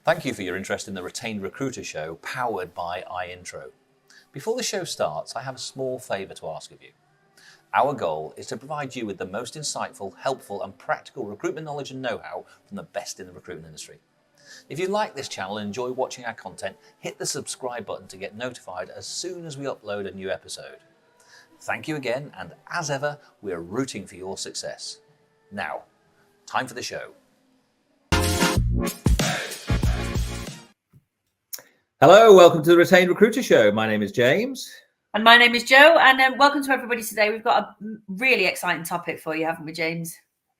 Thank you for your interest in the Retained Recruiter show powered by iIntro. Before the show starts, I have a small favour to ask of you. Our goal is to provide you with the most insightful, helpful and practical recruitment knowledge and know-how from the best in the recruitment industry. If you like this channel and enjoy watching our content, hit the subscribe button to get notified as soon as we upload a new episode. Thank you again, and as ever, we're rooting for your success. Now, time for the show. Hello, welcome to the Retained Recruiter show. My name is James. And my name is Jo, and welcome to everybody today. We've got a really exciting topic for you, haven't we, James?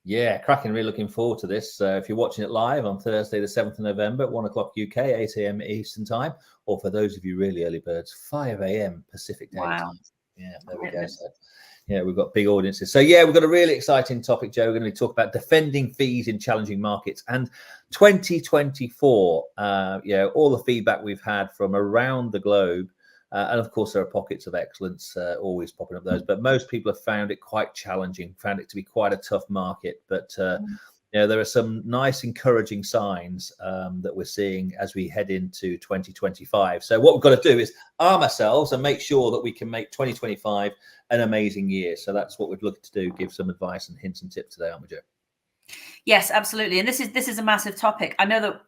Yeah, cracking. Really looking forward to this. If you're watching it live on Thursday, the 7th of November at 1 o'clock UK, 8 a.m. Eastern time, or for those of you really early birds, 5 a.m. Pacific Daylight Time. Yeah, there we go. So, yeah, we've got big audiences. So, yeah, we've got a really exciting topic, Jo. We're going to be talking about defending fees in challenging markets. And 2024, all the feedback we've had from around the globe, and of course, there are pockets of excellence always popping up those, but most people have found it quite challenging, found it to be quite a tough market. But there are some nice encouraging signs that we're seeing as we head into 2025. So what we've got to do is arm ourselves and make sure that we can make 2025 an amazing year. So that's what we've looked to do, give some advice and hints and tips today, aren't we, Jo? Yes, absolutely. And this is a massive topic. I know that,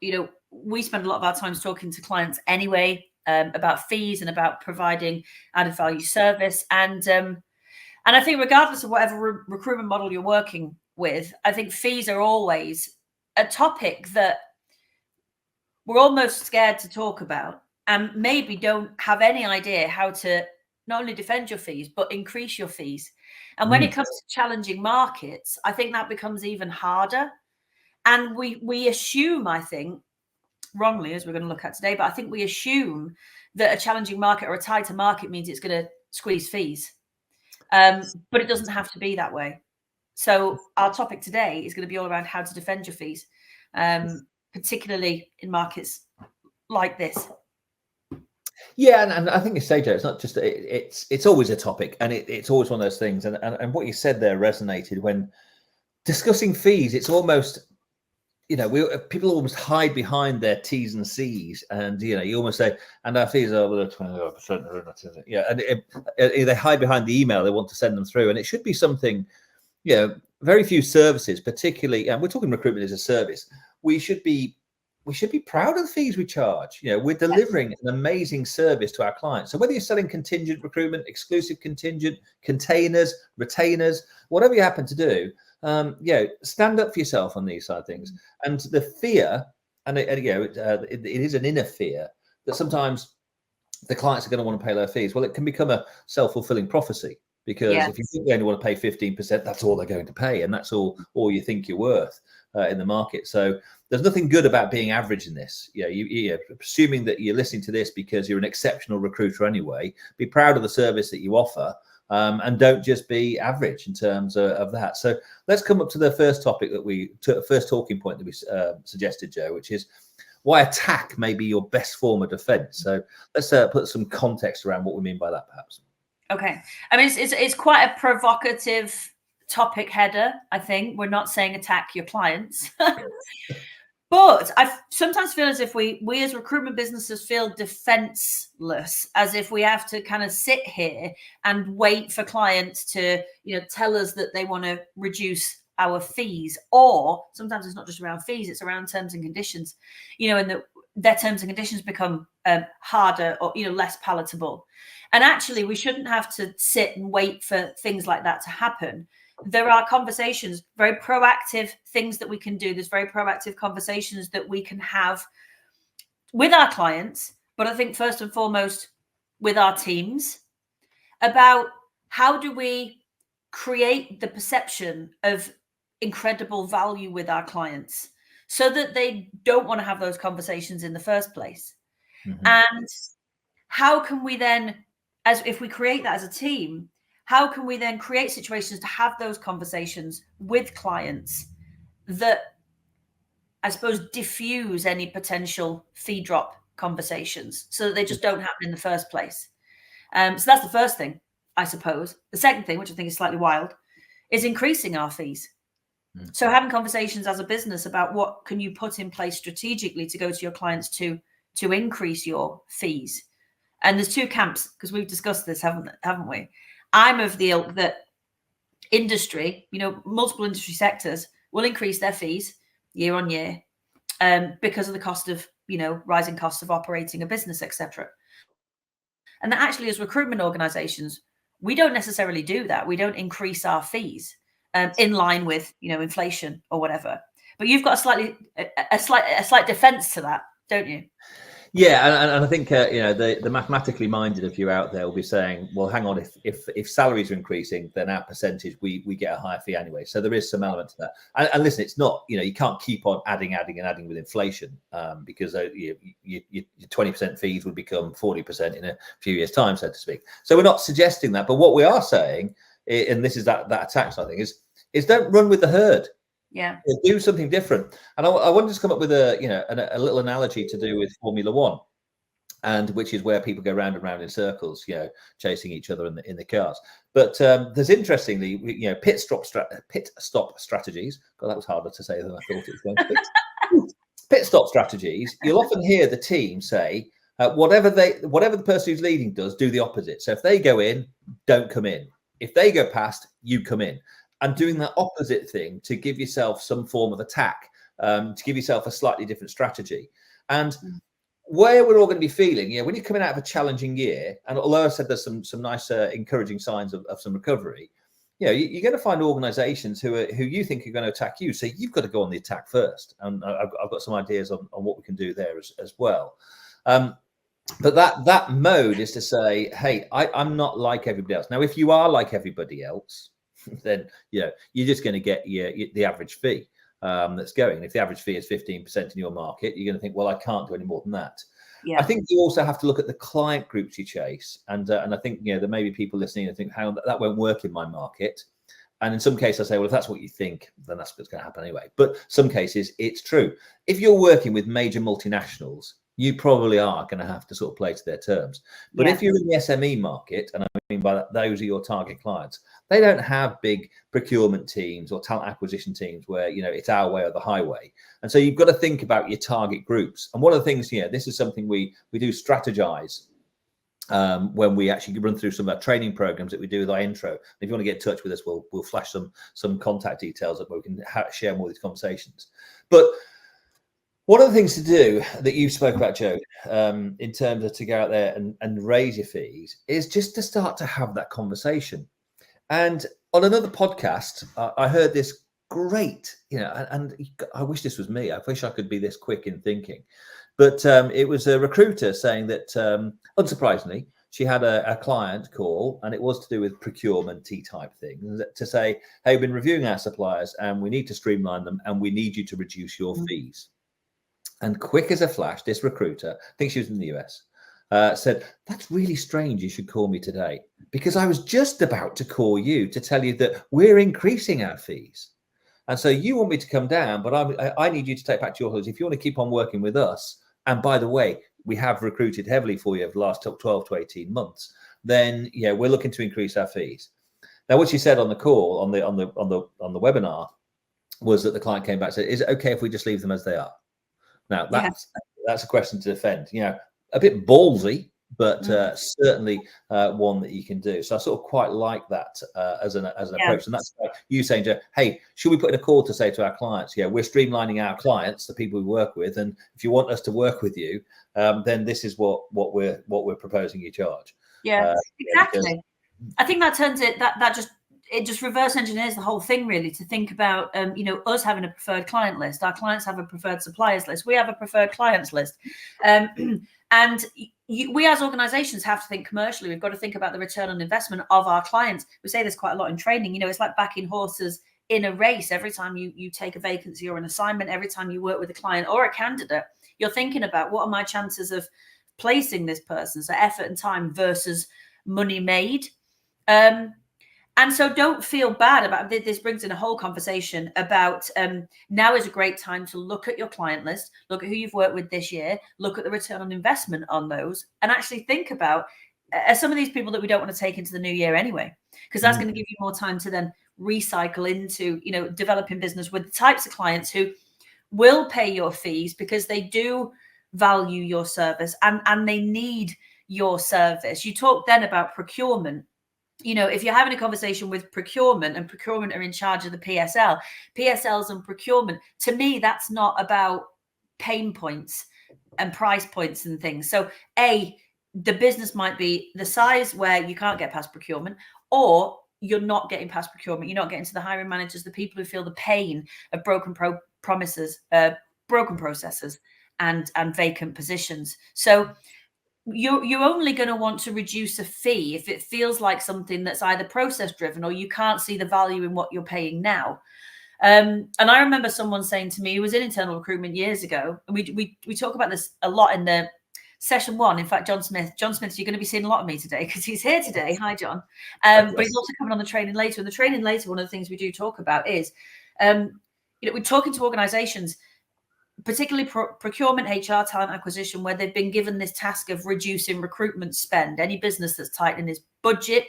we spend a lot of our time talking to clients anyway about fees and about providing added value service. And I think regardless of whatever recruitment model you're working with, I think fees are always a topic that we're almost scared to talk about and maybe don't have any idea how to not only defend your fees, but increase your fees. And when it comes to challenging markets, I think that becomes even harder. And we assume, I think, wrongly, as we're going to look at today, but I think we assume that a challenging market or a tighter market means it's going to squeeze fees. But it doesn't have to be that way. So our topic today is going to be all around how to defend your fees, particularly in markets like this. Yeah, and I think you say, Jo, it's not just it's always a topic, and it's always one of those things. And what you said there resonated when discussing fees. It's almost, people almost hide behind their T's and C's, and you almost say, and our fees are 20%. Yeah, and they hide behind the email they want to send them through, and it should be something. Very few services, particularly, and we're talking recruitment as a service. We should be proud of the fees we charge. We're delivering an amazing service to our clients. So whether you're selling contingent recruitment, exclusive contingent, containers, retainers, whatever you happen to do, stand up for yourself on these side of things. And the fear, and it is an inner fear that sometimes the clients are going to want to pay low fees. Well, it can become a self-fulfilling prophecy. Because if you think they only want to pay 15%, that's all they're going to pay, and that's all you think you're worth in the market. So there's nothing good about being average in this. You're assuming that you're listening to this because you're an exceptional recruiter anyway. Be proud of the service that you offer, and don't just be average in terms of that. So let's come up to the first topic first talking point that we suggested, Jo, which is why attack may be your best form of defense. So let's put some context around what we mean by that, perhaps. Okay. I mean, it's quite a provocative topic header, I think. We're not saying attack your clients. But I sometimes feel as if we as recruitment businesses feel defenseless, as if we have to kind of sit here and wait for clients to, tell us that they want to reduce our fees. Or sometimes it's not just around fees, it's around terms and conditions, and their terms and conditions become harder or, less palatable. And actually, we shouldn't have to sit and wait for things like that to happen. There are conversations, very proactive things that we can do. There's very proactive conversations that we can have with our clients, but I think first and foremost with our teams about how do we create the perception of incredible value with our clients so that they don't want to have those conversations in the first place. And how can we then, if we create that as a team, how can we then create situations to have those conversations with clients that, I suppose, diffuse any potential fee drop conversations so that they just don't happen in the first place? So that's the first thing, I suppose. The second thing, which I think is slightly wild, is increasing our fees. So having conversations as a business about what can you put in place strategically to go to your clients to increase your fees. And there's two camps, because we've discussed this, haven't we? I'm of the ilk that industry, multiple industry sectors will increase their fees year on year because of the cost of, rising costs of operating a business, etc. And that actually, as recruitment organizations, we don't necessarily do that. We don't increase our fees in line with, inflation or whatever. But you've got a slight defense to that, don't you? Yeah, and I think the mathematically minded of you out there will be saying, well, hang on, if salaries are increasing, then our percentage we get a higher fee anyway. So there is some element to that. And listen, it's not, you can't keep on adding with inflation because your 20% fees would become 40% in a few years' time, so to speak. So we're not suggesting that, but what we are saying, and this is that attack side thing, is don't run with the herd. Yeah, do something different. And I wanted to come up with a little analogy to do with Formula One, and which is where people go round and round in circles, chasing each other in the cars. But there's interestingly, pit stop strategies. God, that was harder to say than I thought it was going to be. Pit stop strategies. You'll often hear the team say, whatever the person who's leading does, do the opposite. So if they go in, don't come in. If they go past, you come in. And doing that opposite thing to give yourself some form of attack, to give yourself a slightly different strategy. And where we're all going to be feeling, when you're coming out of a challenging year, and although I said there's some nice encouraging signs of some recovery, you're going to find organizations who you think are going to attack you. So you've got to go on the attack first. And I've got some ideas on what we can do there as well. But that mode is to say, hey, I'm not like everybody else. Now, if you are like everybody else, then you're just going to get the average fee that's going. If the average fee is 15% in your market, you're going to think, well, I can't do any more than that. Yeah. I think you also have to look at the client groups you chase, and I think there may be people listening and think, how that won't work in my market. And in some cases, I say, well, if that's what you think, then that's what's going to happen anyway. But some cases, it's true. If you're working with major multinationals, you probably are going to have to sort of play to their terms. But if you're in the SME market, and I mean by that, those are your target clients, they don't have big procurement teams or talent acquisition teams where, it's our way or the highway. And so you've got to think about your target groups. And one of the things, this is something we do strategize when we actually run through some of our training programs that we do with our intro. And if you want to get in touch with us, we'll flash some contact details up where we can share more of these conversations. But one of the things to do that you spoke about, Joe, in terms of to go out there and raise your fees, is just to start to have that conversation. And on another podcast, I heard this great, and I wish this was me. I wish I could be this quick in thinking. But it was a recruiter saying that, unsurprisingly, she had a client call, and it was to do with procurement-y type things, to say, hey, we've been reviewing our suppliers, and we need to streamline them, and we need you to reduce your fees. And quick as a flash, this recruiter, I think she was in the US, said, that's really strange you should call me today, because I was just about to call you to tell you that we're increasing our fees. And so you want me to come down, but I need you to take back to your holidays. If you want to keep on working with us, and by the way, we have recruited heavily for you over the last 12 to 18 months, then we're looking to increase our fees. Now, what she said on the call, on the webinar, was that the client came back and said, is it okay if we just leave them as they are? Now, that's a question to defend. A bit ballsy, but certainly one that you can do. So I sort of quite like that as an approach. And that's like you saying, Joe, hey, should we put in a call to say to our clients, we're streamlining our clients, the people we work with, and if you want us to work with you, then this is what we're proposing you charge. Yeah, exactly. I think that turns it it just reverse engineers the whole thing, really, to think about, us having a preferred client list. Our clients have a preferred suppliers list. We have a preferred clients list. And we as organizations have to think commercially. We've got to think about the return on investment of our clients. We say this quite a lot in training. It's like backing horses in a race. Every time you take a vacancy or an assignment, every time you work with a client or a candidate, you're thinking about, what are my chances of placing this person? So effort and time versus money made. And so don't feel bad about it. This brings in a whole conversation about now is a great time to look at your client list, look at who you've worked with this year, look at the return on investment on those, and actually think about some of these people that we don't want to take into the new year anyway, because that's going to give you more time to then recycle into, you know, developing business with the types of clients who will pay your fees because they do value your service and they need your service. You talk then about procurement. You know, if you're having a conversation with procurement and procurement are in charge of the PSLs and procurement, to me, that's not about pain points and price points and things. So the business might be the size where you can't get past procurement, or you're not getting past procurement. You're not getting to the hiring managers, the people who feel the pain of broken promises, broken processes and vacant positions. So you're only going to want to reduce a fee if it feels like something that's either process driven or you can't see the value in what you're paying now. And I remember someone saying to me, who was in internal recruitment years ago, and we talk about this a lot in the session 1. In fact, John Smith, you're going to be seeing a lot of me today because he's here today. Hi, John. But he's also coming on the training later. And the training later, one of the things we do talk about is, you know, we're talking to organizations, particularly procurement, HR, talent acquisition, where they've been given this task of reducing recruitment spend. Any business that's tightening its budget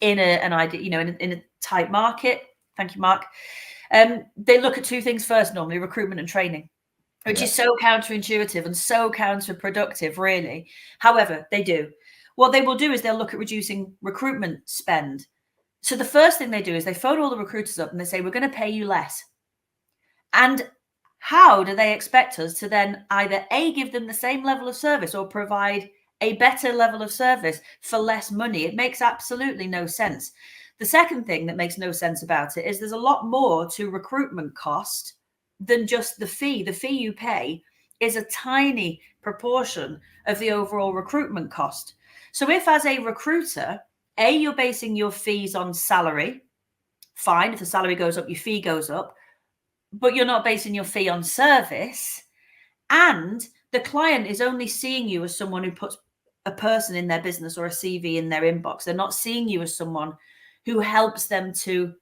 in an idea, you know, in a tight market. Thank you, Mark. They look at 2 things first, normally, recruitment and training, which is so counterintuitive and so counterproductive, really. However, they do. What they will do is they'll look at reducing recruitment spend. So the first thing they do is they phone all the recruiters up and they say, we're going to pay you less. And how do they expect us to then either give them the same level of service or provide a better level of service for less money? It makes absolutely no sense. The second thing that makes no sense about it is there's a lot more to recruitment cost than just the fee. The fee you pay is a tiny proportion of the overall recruitment cost. So if as a recruiter, you're basing your fees on salary, fine. If the salary goes up, your fee goes up. But you're not basing your fee on service, and the client is only seeing you as someone who puts a person in their business or a CV in their inbox. They're not seeing you as someone who helps them to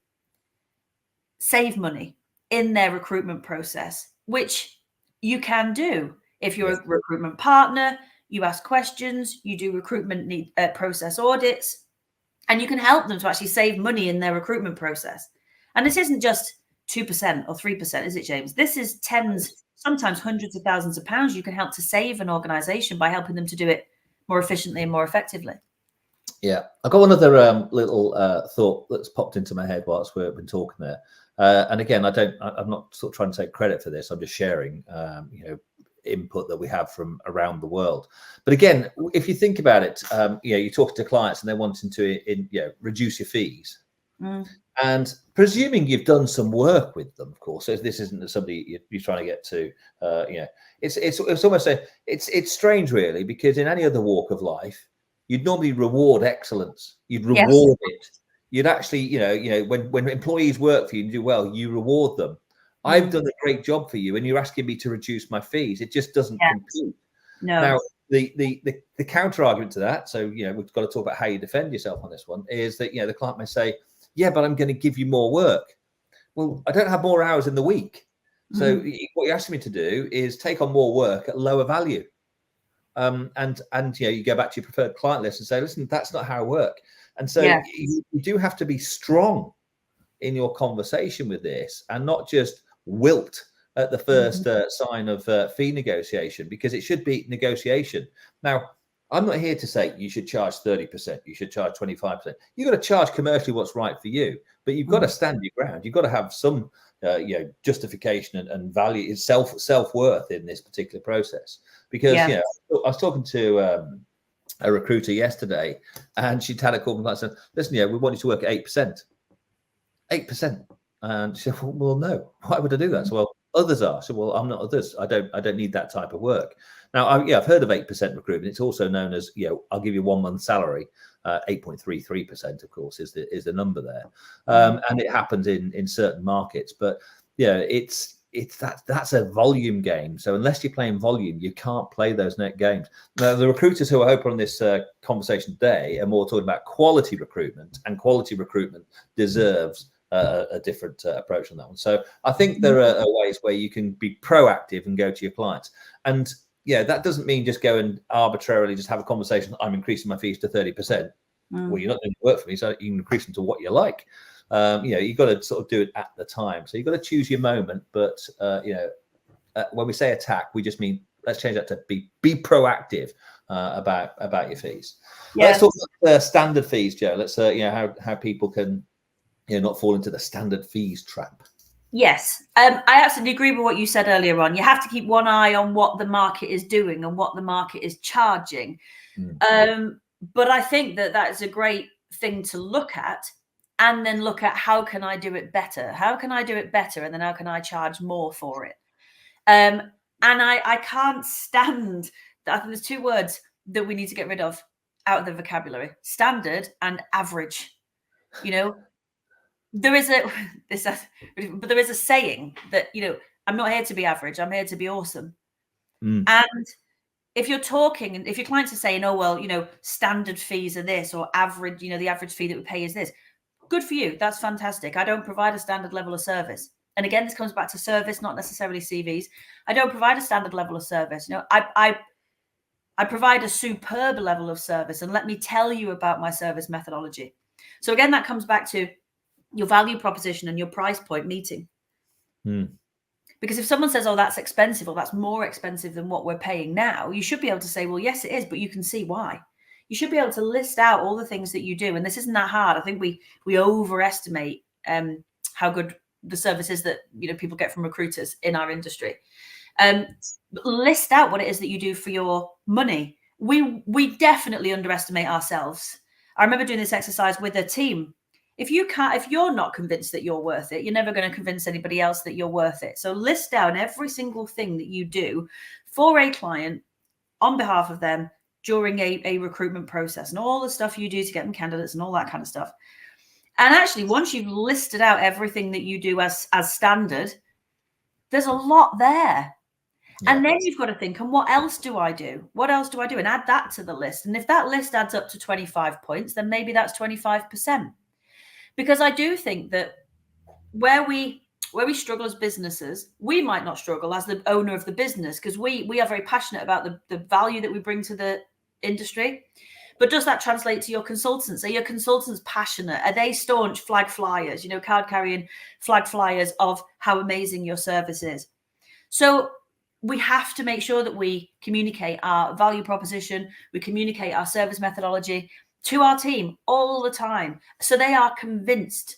save money in their recruitment process, which you can do. If you're a recruitment partner, you ask questions, you do recruitment process audits, and you can help them to actually save money in their recruitment process. And this isn't just 2% or 3%, is it, James? This is tens, sometimes hundreds of thousands of pounds you can help to save an organization by helping them to do it more efficiently and more effectively. Yeah, I've got one other little thought that's popped into my head whilst we've been talking there. And again, I'm not sort of trying to take credit for this. I'm just sharing, you know, input that we have from around the world. But again, if you think about it, you know, you're talking to clients and they're wanting to, you know, reduce your fees. And presuming you've done some work with them, of course, so this isn't somebody you're trying to get to, you know, it's almost it's strange, really, because in any other walk of life, you'd normally reward excellence. You'd reward it. You'd actually, you know, when employees work for you and do well, you reward them. I've done a great job for you, and you're asking me to reduce my fees. It just doesn't compute. No. Now, the counter argument to that, so you know, we've got to talk about how you defend yourself on this one, is that, you know, the client may say, yeah, but I'm going to give you more work. Well, I don't have more hours in the week. So what you're asking me to do is take on more work at lower value. And you know, you go back to your preferred client list and say, listen, that's not how I work. And so you do have to be strong in your conversation with this and not just wilt at the first sign of fee negotiation, because it should be negotiation. Now, I'm not here to say you should charge 30%, you should charge 25%. You've got to charge commercially what's right for you, but you've got to stand your ground. You've got to have some you know, justification and value, self-worth in this particular process. Because you know, I was talking to a recruiter yesterday, and she'd had a call from and said, listen, yeah, we want you to work at 8%. 8%. And she said, well, no, why would I do that? So, well, others are. So, well, I'm not others. I don't need that type of work. Now, I've heard of 8% recruitment. It's also known as, you know, I'll give you 1 month salary. 8.33%, of course, is the number there, and it happens in certain markets. But yeah, that's a volume game. So unless you're playing volume, you can't play those net games. Now, the recruiters who I hope are on this conversation today are more talking about quality recruitment, and quality recruitment deserves a different approach on that one. So I think there are ways where you can be proactive and go to your clients. And yeah, that doesn't mean just go and arbitrarily just have a conversation. I'm increasing my fees to 30%. Well, you're not doing work for me, so you can increase them to what you like. You've got to sort of do it at the time. So you've got to choose your moment. But when we say attack, we just mean let's change that to be proactive about your fees. Yes. Let's talk about standard fees, Joe. Let's how people can not fall into the standard fees trap. Yes, I absolutely agree with what you said earlier on. You have to keep one eye on what the market is doing and what the market is charging. But I think that is a great thing to look at, and then look at how can I do it better? How can I do it better? And then how can I charge more for it? And I can't stand, I think there's two words that we need to get rid of out of the vocabulary: standard and average. There is a saying that, I'm not here to be average, I'm here to be awesome. And if you're talking, and if your clients are saying, oh, well, standard fees are this, or average, the average fee that we pay is this, good for you. That's fantastic. I don't provide a standard level of service. And again, this comes back to service, not necessarily CVs. I don't provide a standard level of service. I provide a superb level of service. And let me tell you about my service methodology. So again, that comes back to your value proposition and your price point meeting. Because if someone says, oh, that's expensive, or that's more expensive than what we're paying now, you should be able to say, well, yes, it is, but you can see why. You should be able to list out all the things that you do. And this isn't that hard. I think we overestimate how good the service is that people get from recruiters in our industry. List out what it is that you do for your money. We definitely underestimate ourselves. I remember doing this exercise with a team. If you're not convinced that you're worth it, you're never going to convince anybody else that you're worth it. So list down every single thing that you do for a client on behalf of them during a recruitment process, and all the stuff you do to get them candidates and all that kind of stuff. And actually, once you've listed out everything that you do as standard, there's a lot there. Yeah. And then you've got to think, and what else do I do? What else do I do? And add that to the list. And if that list adds up to 25 points, then maybe that's 25%. Because I do think that where we struggle as businesses, we might not struggle as the owner of the business, because we are very passionate about the value that we bring to the industry. But does that translate to your consultants? Are your consultants passionate? Are they staunch flag flyers, card carrying flag flyers of how amazing your service is? So we have to make sure that we communicate our value proposition, we communicate our service methodology to our team all the time, so they are convinced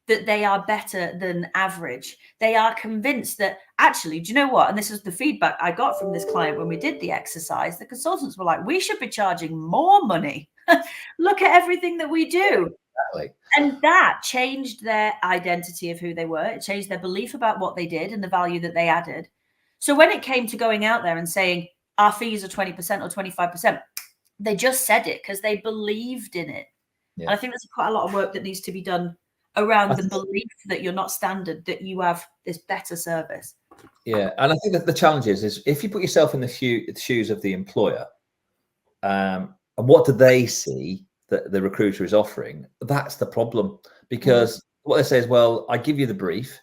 that they are better than average. They are convinced that, actually, do you know what? And this is the feedback I got from this client when we did the exercise. The consultants were like, we should be charging more money. Look at everything that we do. Exactly. And that changed their identity of who they were. It changed their belief about what they did and the value that they added. So when it came to going out there and saying our fees are 20% or 25%, they just said it because they believed in it. Yeah. And I think there's quite a lot of work that needs to be done around the belief that you're not standard, that you have this better service. Yeah. And I think that the challenge is if you put yourself in the shoes of the employer, and what do they see that the recruiter is offering? That's the problem. Because what they say is, well, I give you the brief.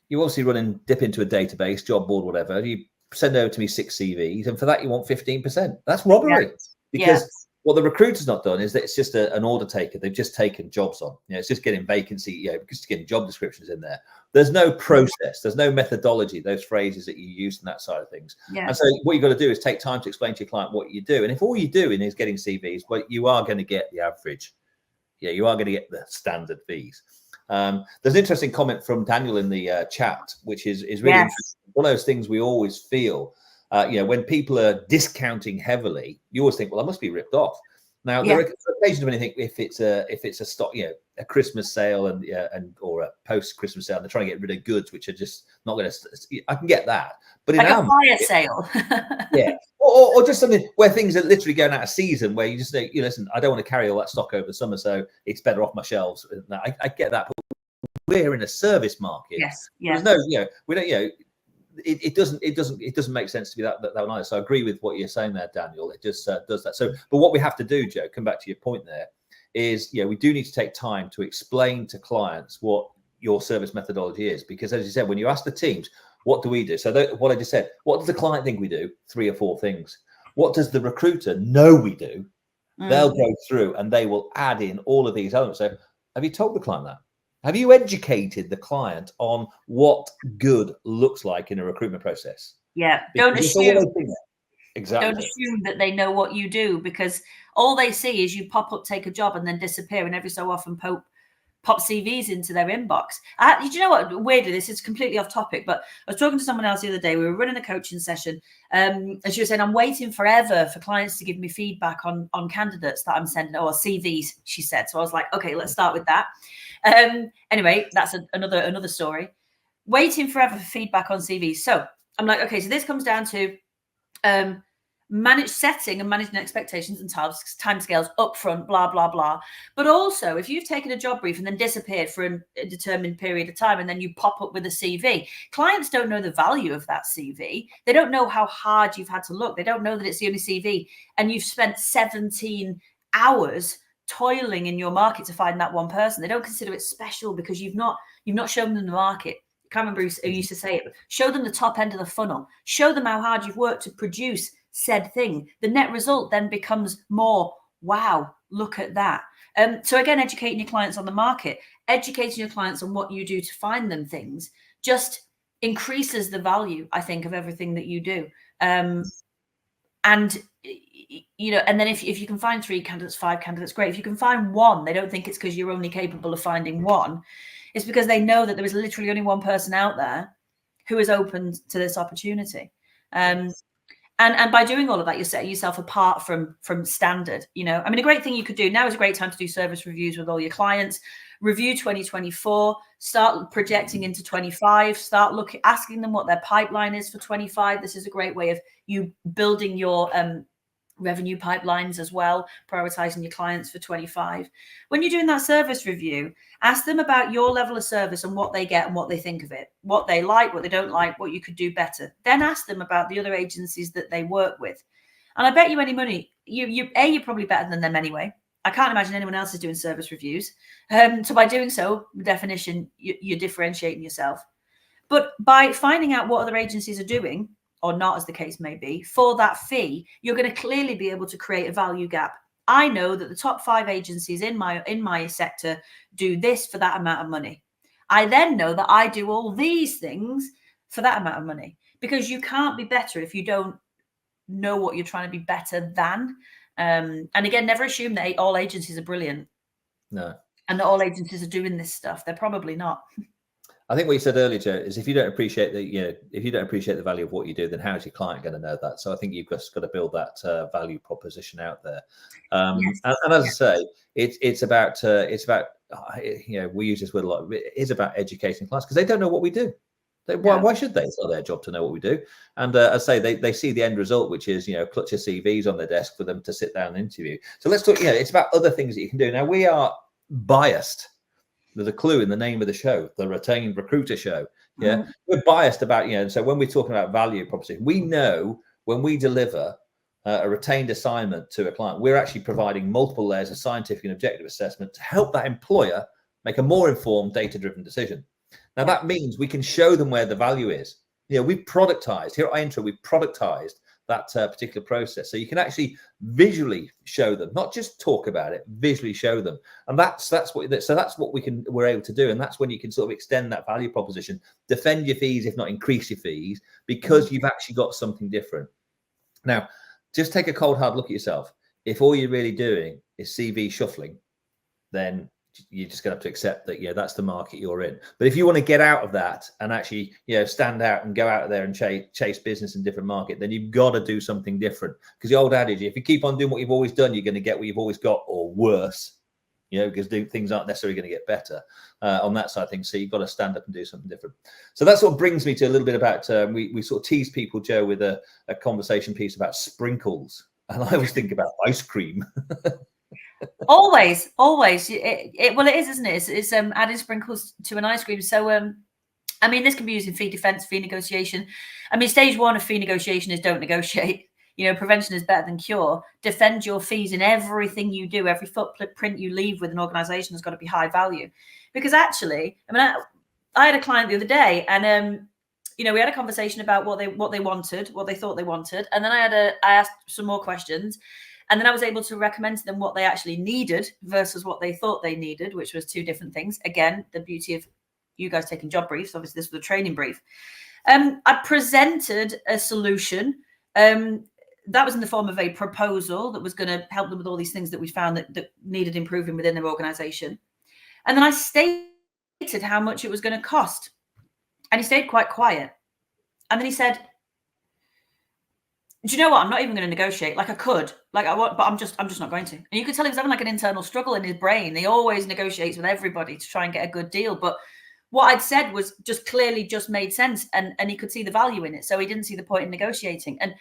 You obviously dip into a database, job board, whatever. You send over to me 6 CVs, and for that you want 15%. That's robbery. Yeah. Because what the recruiter's not done is that it's just an order taker. They've just taken jobs on. It's just getting vacancy, just getting job descriptions in there. There's no process. There's no methodology, those phrases that you use on that side of things. Yeah. And so what you've got to do is take time to explain to your client what you do. And if all you're doing is getting CVs, well, you are going to get the average. Yeah, you are going to get the standard fees. There's an interesting comment from Daniel in the chat, which is really interesting. One of those things we always feel, when people are discounting heavily, you always think, well, I must be ripped off. Now, there are occasions when you think if it's a stock, a Christmas sale or a post-Christmas sale, and they're trying to get rid of goods which are just not going to. I can get that, but like a fire sale, or just something where things are literally going out of season, where you just say, listen, I don't want to carry all that stock over the summer, so it's better off my shelves. I get that, but we're in a service market. Yes. There's no, we don't, It doesn't make sense to be that either. So I agree with what you're saying there, Daniel. It just does that. So, but what we have to do, Joe, come back to your point there, is we do need to take time to explain to clients what your service methodology is, because as you said, when you ask the teams, what do we do? So what I just said, what does the client think we do? 3 or 4 things. What does the recruiter know we do? They'll go through and they will add in all of these elements. So have you told the client that? Have you educated the client on what good looks like in a recruitment process? Yeah. Because it's always been there. Exactly. Don't assume that they know what you do, because all they see is you pop up, take a job, and then disappear, and every so often pop CVs into their inbox. Did you know what? Weirdly, this is completely off topic, but I was talking to someone else the other day. We were running a coaching session, and she was saying, I'm waiting forever for clients to give me feedback on candidates that I'm sending, or CVs, she said. So I was like, okay, let's start with that. Anyway, that's another story. Waiting forever for feedback on CVs. So I'm like, okay, so this comes down to setting and managing expectations and timescales upfront, blah, blah, blah. But also, if you've taken a job brief and then disappeared for a determined period of time, and then you pop up with a CV, clients don't know the value of that CV. They don't know how hard you've had to look. They don't know that it's the only CV, and you've spent 17 hours toiling in your market to find that one person. They don't consider it special because you've not shown them the market. I can't remember who used to say it, but show them the top end of the funnel. Show them how hard you've worked to produce said thing. The net result then becomes more, wow, look at that. So again, educating your clients on the market, educating your clients on what you do to find them things, just increases the value, I think, of everything that you do. And you know, and then if you can find 3 candidates, 5 candidates, great. If you can find one, they don't think it's because you're only capable of finding one. It's because they know that there is literally only one person out there who is open to this opportunity. And by doing all of that, you're setting yourself apart from standard. You know, I mean, a great thing you could do now is a great time to do service reviews with all your clients. Review 2024, start projecting into 25, start asking them what their pipeline is for 25. This is a great way of you building your revenue pipelines as well, prioritizing your clients for 25. When you're doing that service review, ask them about your level of service and what they get and what they think of it, what they like, what they don't like, what you could do better. Then ask them about the other agencies that they work with. And I bet you any money, you're probably better than them anyway. I can't imagine anyone else is doing service reviews. So by doing so, by definition, you're differentiating yourself. But by finding out what other agencies are doing, or not, as the case may be, for that fee, you're going to clearly be able to create a value gap. I know that the top 5 agencies in my sector do this for that amount of money. I then know that I do all these things for that amount of money, because you can't be better if you don't know what you're trying to be better than. And again, never assume that all agencies are brilliant. No. And that all agencies are doing this stuff. They're probably not. I think what you said earlier, Joe, is if you don't appreciate the value of what you do, then how is your client going to know that? So I think you've just got to build that value proposition out there. Yes. And as I say, it's about we use this word a lot. It is about educating clients, because they don't know what we do. Why should they? It's not their job to know what we do. And as I say, they see the end result, which is, clutch of CVs on their desk for them to sit down and interview. So let's talk. It's about other things that you can do. Now, we are biased. There's a clue in the name of the show, the Retained Recruiter Show. Yeah, we're biased about, so when we're talking about value proposition, we know when we deliver a retained assignment to a client, we're actually providing multiple layers of scientific and objective assessment to help that employer make a more informed, data-driven decision. Now, that means we can show them where the value is. We've productized, here at Intro, we've productized that particular process. So you can actually visually show them, not just talk about it, visually show them. And that's what we're able to do. And that's when you can sort of extend that value proposition, defend your fees, if not increase your fees, because you've actually got something different. Now, just take a cold, hard look at yourself. If all you're really doing is CV shuffling, then you're just going to have to accept that, that's the market you're in. But if you want to get out of that and actually, stand out and go out there and chase business in a different market, then you've got to do something different. Because the old adage, if you keep on doing what you've always done, you're going to get what you've always got, or worse, because things aren't necessarily going to get better on that side of things. So you've got to stand up and do something different. So that sort of brings me to a little bit about, we sort of tease people, Joe, with a conversation piece about sprinkles. And I always think about ice cream. always well, it is, isn't it? It's adding sprinkles to an ice cream. So I mean, this can be used in fee defense, fee negotiation. I mean, stage 1 of fee negotiation is don't negotiate. Prevention is better than cure. Defend your fees in everything you do. Every footprint you leave with an organization has got to be high value. Because actually, I mean, I had a client the other day, and we had a conversation about what they wanted, what they thought they wanted, and then I asked some more questions. And then I was able to recommend to them what they actually needed versus what they thought they needed, which was 2 different things. Again, the beauty of you guys taking job briefs. Obviously, this was a training brief. I presented a solution. That was in the form of a proposal that was going to help them with all these things that we found that needed improving within their organization. And then I stated how much it was going to cost. And he stayed quite quiet. And then he said, do you know what? I'm not even going to negotiate. Like I could, like I want, but I'm just not going to. And you could tell he was having like an internal struggle in his brain. He always negotiates with everybody to try and get a good deal. But what I'd said was just clearly just made sense, and he could see the value in it. So he didn't see the point in negotiating. And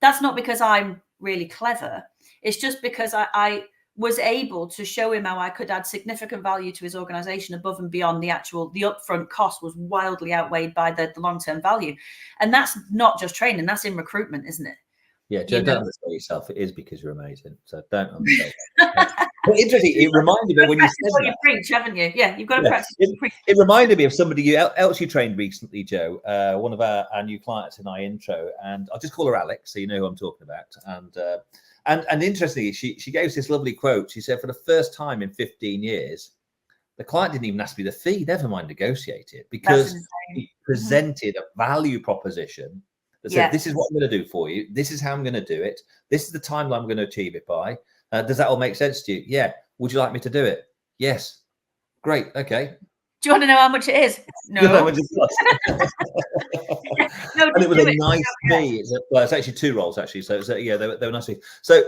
that's not because I'm really clever. It's just because I was able to show him how I could add significant value to his organization above and beyond the upfront cost was wildly outweighed by the long-term value. And that's not just training, that's in recruitment, isn't it? Yeah, Joe, don't undersell yourself. It is because you're amazing. So don't undersell yourself. Well, interesting. It reminded me when you said that. You preach, haven't you? Yeah, you've got to practice. It reminded me of somebody else you trained recently, Joe. One of our new clients in our intro, and I'll just call her Alex, so you know who I'm talking about. And interestingly, she gave us this lovely quote. She said, for the first time in 15 years, the client didn't even ask me the fee, never mind negotiate it, because he presented a value proposition that said, this is what I'm going to do for you. This is how I'm going to do it. This is the timeline I'm going to achieve it by. Does that all make sense to you? Yeah. Would you like me to do it? Yes. Great. Okay. Do you want to know how much it is? No. No, and it was a nice fee. It's actually 2 roles actually. So yeah, they were nice. So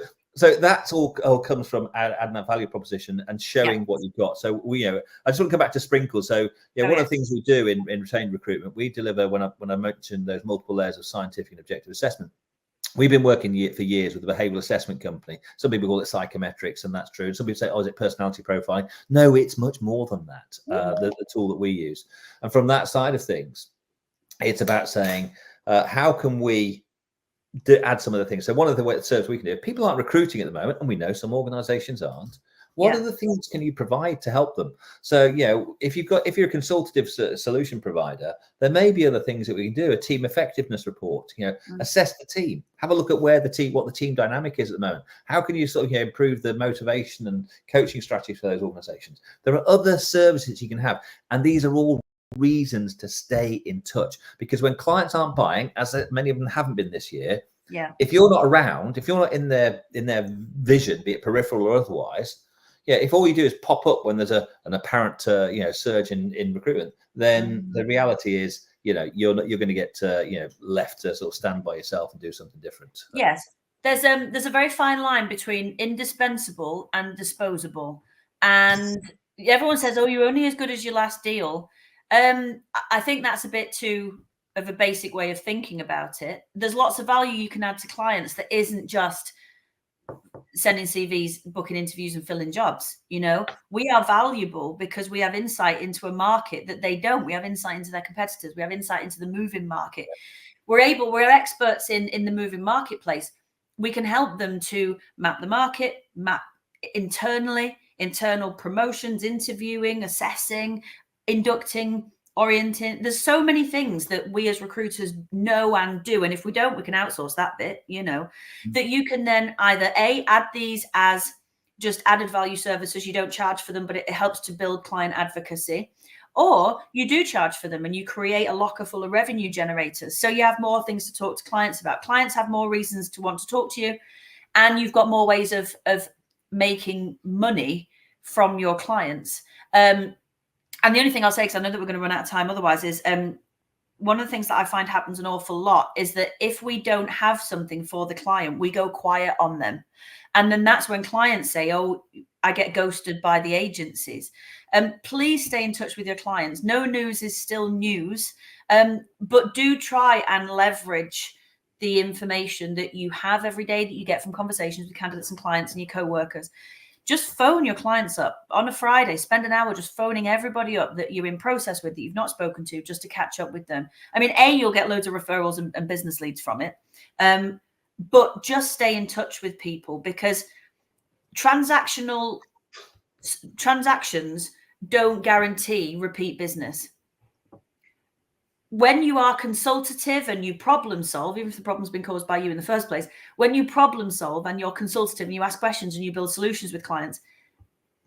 that's all comes from adding that value proposition and showing what you've got. So I just want to come back to Sprinkle. So one of the things we do in retained recruitment, we deliver when I mentioned those multiple layers of scientific and objective assessment. We've been working for years with a behavioral assessment company. Some people call it psychometrics, and that's true. Some people say, oh, is it personality profiling? No, it's much more than that, the tool that we use. And from that side of things, it's about saying, how can we add some of the things? So one of the services we can do, people aren't recruiting at the moment, and we know some organizations aren't. What other things can you provide to help them? So, if you're a consultative solution provider, there may be other things that we can do. A team effectiveness report, assess the team, have a look at what the team dynamic is at the moment. How can you sort of improve the motivation and coaching strategies for those organizations? There are other services you can have, and these are all reasons to stay in touch, because when clients aren't buying, as many of them haven't been this year, if you're not around, if you're not in their vision, be it peripheral or otherwise, if all you do is pop up when there's an apparent surge in recruitment, then the reality is you're going to get left to sort of stand by yourself and do something different. Yes, there's a very fine line between indispensable and disposable, and everyone says, oh, you're only as good as your last deal. I think that's a bit too of a basic way of thinking about it. There's lots of value you can add to clients that isn't just sending CVs, booking interviews, and filling jobs. We are valuable because we have insight into a market that they don't. We have insight into their competitors. We have insight into the moving market. We're experts in the moving marketplace. We can help them to map the market, map internal promotions, interviewing, assessing, inducting, orienting. There's so many things that we as recruiters know and do, and if we don't, we can outsource that bit, that you can then either add these as just added value services. You don't charge for them, but it helps to build client advocacy, or you do charge for them and you create a locker full of revenue generators, so you have more things to talk to clients about. Clients have more reasons to want to talk to you, and you've got more ways of making money from your clients. And the only thing I'll say, because I know that we're going to run out of time otherwise, is one of the things that I find happens an awful lot is that if we don't have something for the client, we go quiet on them. And then that's when clients say, oh, I get ghosted by the agencies. Please stay in touch with your clients. No news is still news, but do try and leverage the information that you have every day that you get from conversations with candidates and clients and your co-workers. Just phone your clients up on a Friday. Spend an hour just phoning everybody up that you're in process with, that you've not spoken to, just to catch up with them. I mean, you'll get loads of referrals and business leads from it. But just stay in touch with people, because transactions don't guarantee repeat business. when you are consultative and you problem solve, even if the problem's been caused by you in the first place, when you problem solve and you're consultative and you ask questions and you build solutions with clients,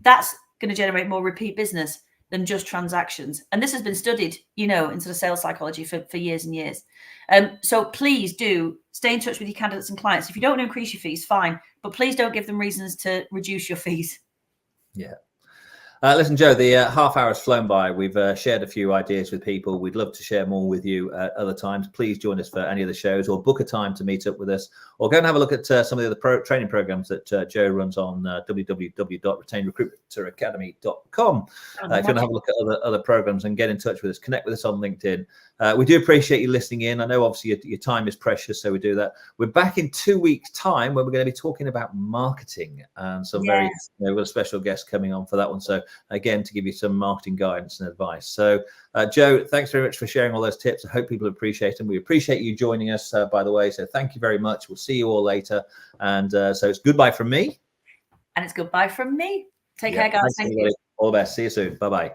that's going to generate more repeat business than just transactions. And this has been studied, you know, into the sales psychology for years and years. So please do stay in touch with your candidates and clients. If you don't want to increase your fees, fine, but please don't give them reasons to reduce your fees. Yeah. Listen, Joe, the half hour has flown by. We've shared a few ideas with people. We'd love to share more with you at other times. Please join us for any of the shows, or book a time to meet up with us, or go and have a look at some of the other training programs that Joe runs on www.retainedrecruitmentacademy.com. If you want to have a look at other programs and get in touch with us, connect with us on LinkedIn. We do appreciate you listening in. I know obviously your time is precious, so we do that. We're back in 2 weeks' time when we're going to be talking about marketing, and some very, we've got a special guest coming on for that one. So again, to give you some marketing guidance and advice. So Joe, thanks very much for sharing all those tips. I hope people appreciate them. We appreciate you joining us, by the way. So thank you very much. We'll see you all later. And so it's goodbye from me. And it's goodbye from me. Take care, guys. Thank you. All the best. See you soon. Bye-bye.